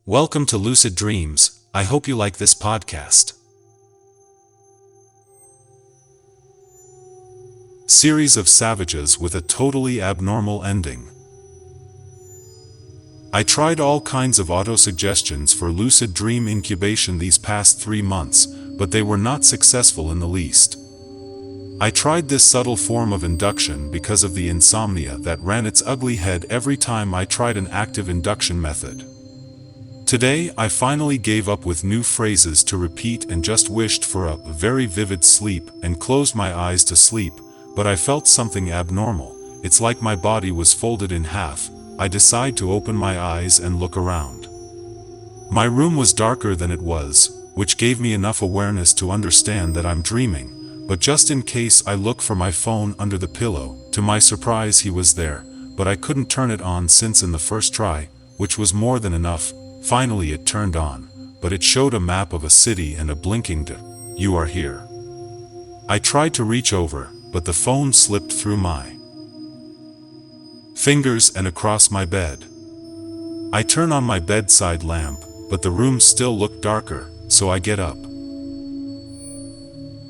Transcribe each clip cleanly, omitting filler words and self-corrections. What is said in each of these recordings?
Welcome to Lucid Dreams. I hope you like this podcast. Series of savages with a totally abnormal ending. I tried all kinds of autosuggestions for lucid dream incubation these past 3 months, but they were not successful in the least. I tried this subtle form of induction because of the insomnia that ran its ugly head every time I tried an active induction method. Today I finally gave up with new phrases to repeat and just wished for a very vivid sleep and closed my eyes to sleep, but I felt something abnormal. It's like my body was folded in half. I decide to open my eyes and look around. My room was darker than it was, which gave me enough awareness to understand that I'm dreaming, but just in case I look for my phone under the pillow. To my surprise he was there, but I couldn't turn it on since in the first try, which was more than enough. Finally it turned on, but it showed a map of a city and a blinking "You are here." I tried to reach over, but the phone slipped through my fingers and across my bed. I turn on my bedside lamp, but the room still looked darker, so I get up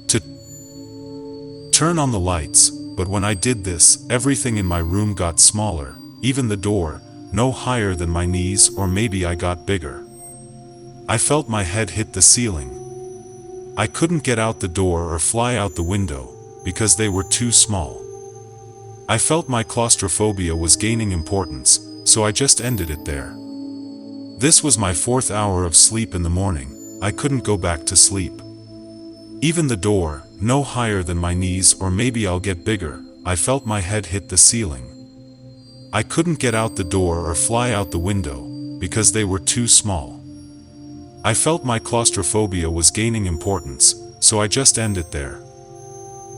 to turn on the lights, but when I did this, everything in my room got smaller, even the door, no higher than my knees, or maybe I got bigger. I felt my head hit the ceiling. I couldn't get out the door or fly out the window, because they were too small. I felt my claustrophobia was gaining importance, so I just ended it there. This was my 4th hour of sleep in the morning. I couldn't go back to sleep. Even the door, no higher than my knees, or maybe I'll get bigger. I felt my head hit the ceiling. I couldn't get out the door or fly out the window, because they were too small. I felt my claustrophobia was gaining importance, so I just ended there.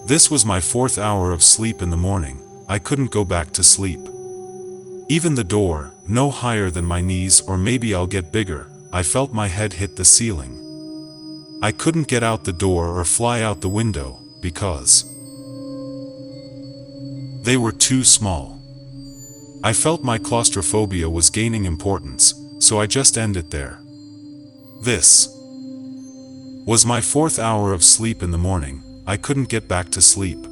This was my 4th hour of sleep in the morning. I couldn't go back to sleep. Even the door, no higher than my knees, or maybe I'll get bigger. I felt my head hit the ceiling. I couldn't get out the door or fly out the window, because they were too small. I felt my claustrophobia was gaining importance, so I just ended there. This was my 4th hour of sleep in the morning. I couldn't get back to sleep.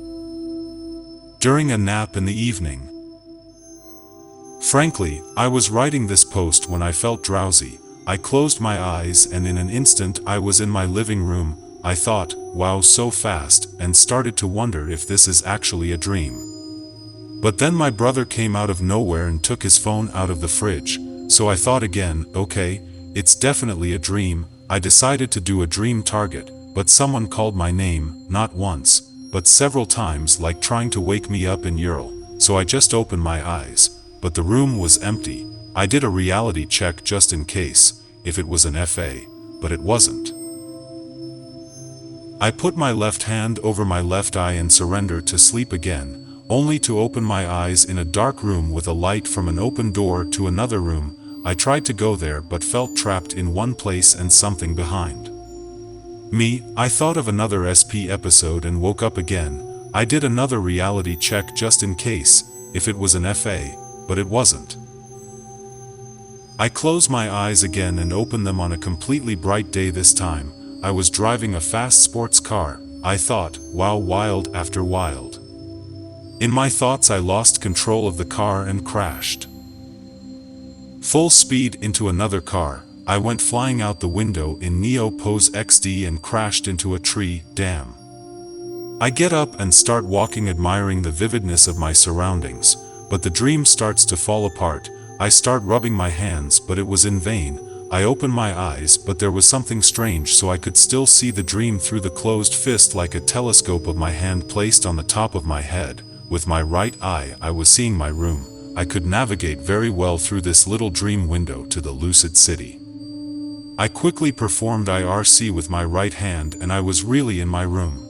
During a nap in the evening. Frankly, I was writing this post when I felt drowsy. I closed my eyes and in an instant I was in my living room. I thought, wow, so fast, and started to wonder if this is actually a dream. But then my brother came out of nowhere and took his phone out of the fridge, so I thought again, okay, it's definitely a dream. I decided to do a dream target, but someone called my name, not once, but several times, like trying to wake me up in Ural, so I just opened my eyes, but the room was empty. I did a reality check just in case, if it was an FA, but it wasn't. I put my left hand over my left eye and surrendered to sleep again, only to open my eyes in a dark room with a light from an open door to another room. I tried to go there but felt trapped in one place and something behind me. I thought of another SP episode and woke up again. I did another reality check just in case, if it was an FA, but it wasn't. I closed my eyes again and opened them on a completely bright day this time. I was driving a fast sports car. I thought, wow, wild after wild. In my thoughts I lost control of the car and crashed full speed into another car. I went flying out the window in Neo Pose XD and crashed into a tree. Damn. I get up and start walking, admiring the vividness of my surroundings, but the dream starts to fall apart. I start rubbing my hands, but it was in vain. I open my eyes, but there was something strange, so I could still see the dream through the closed fist like a telescope of my hand placed on the top of my head. With my right eye I was seeing my room. I could navigate very well through this little dream window to the lucid city. I quickly performed IRC with my right hand and I was really in my room.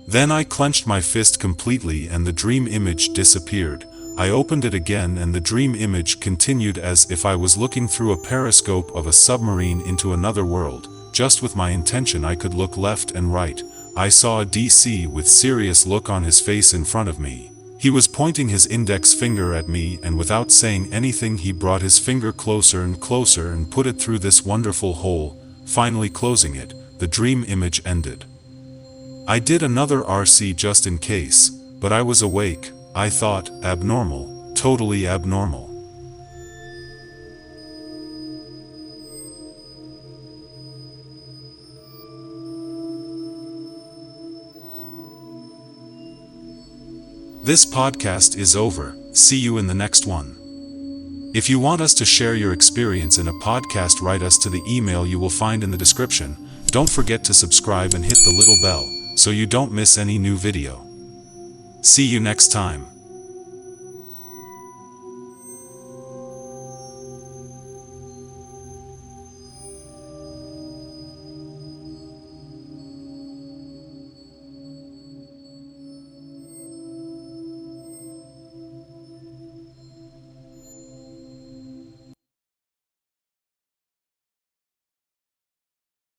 Then I clenched my fist completely and the dream image disappeared. I opened it again and the dream image continued as if I was looking through a periscope of a submarine into another world. Just with my intention I could look left and right. I saw a DC with serious look on his face in front of me. He was pointing his index finger at me, and without saying anything he brought his finger closer and closer and put it through this wonderful hole, finally closing it. The dream image ended. I did another RC just in case, but I was awake. I thought, abnormal, totally abnormal. This podcast is over. See you in the next one. If you want us to share your experience in a podcast, write us to the email you will find in the description. Don't forget to subscribe and hit the little bell, so you don't miss any new video. See you next time.